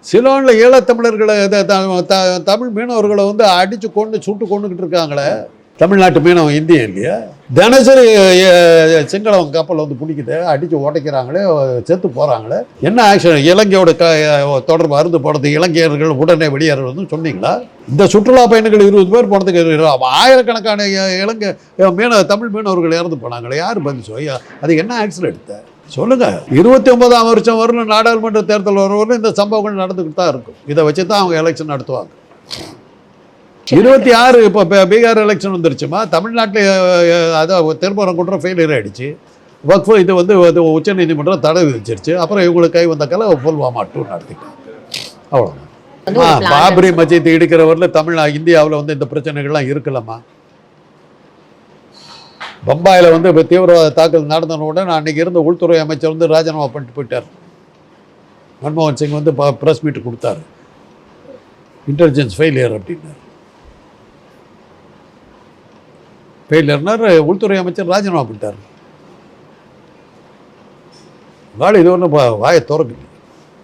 சிலோனில் ஈழத்தமிழர்களை தமிழ் மீனவர்களை வந்து அடித்து கொண்டு சுட்டு கொண்டுக்கிட்டு இருக்காங்களே. தமிழ்நாட்டு மீனவன் இந்தியன் இல்லையா? தினசரி சிங்களவன் கப்பலை வந்து பிடிக்குது, அடித்து உடைக்கிறாங்களே, செத்து போகிறாங்களே. என்ன ஆக்ஷன்? இலங்கையோட தொடர்பு அருந்து போனது, இலங்கையர்கள் உடனே வெளியேறது சொன்னீங்களா? இந்த சுற்றுலா பயணிகள் 20 பேர் போனதுக்கு ஆயிரக்கணக்கான இலங்கை தமிழ் மீனவர்கள் இறந்து போனாங்களே, யார் பதில்? அது என்ன ஆக்சிடென்ட் சொல்லுங்க. 29ஆம் வருஷம் வரணும் நாடாளுமன்ற தேர்தல் வரவரும் இந்த சம்பவங்கள் நடந்துக்கிட்டு தான் இருக்கும். இதை வச்சு தான் அவங்க எலெக்ஷன் நடத்துவாங்க. 26 இப்போ பீகார் எலெக்ஷன் வந்துருச்சுமா. தமிழ்நாட்டில் அதான் திருப்பரங்குன்றம் ஃபெயிலியர் ஆகிடுச்சு. வக்ஃபு இது வந்து உச்ச நீதிமன்றம் தடை விதிச்சிருச்சு. அப்புறம் இவங்களுக்கு கை வந்த கலை புல்வாமா 2 நடத்திட்டாங்க. அவ்வளோதான். பாபரி மஸ்ஜித் இடிக்கிறவரில் இந்தியாவில் வந்து இந்த பிரச்சனைகள்லாம் இருக்கலாமா? பம்பாயில் வந்து இப்போ தீவிரவாத தாக்குதல் நடந்த உடனே அன்றைக்கி இருந்த உள்துறை அமைச்சர் வந்து ராஜினாமா பண்ணிட்டு போயிட்டார். மன்மோகன் சிங் வந்து ப்ரெஸ் மீட் கொடுத்தாரு, இன்டெலிஜென்ஸ் ஃபெயிலியர் அப்படின்னார். ஃபெயிலியர்னார், உள்துறை அமைச்சர் ராஜினாமா பண்ணிட்டார். இது ஒன்றும் வாயை திறக்குது.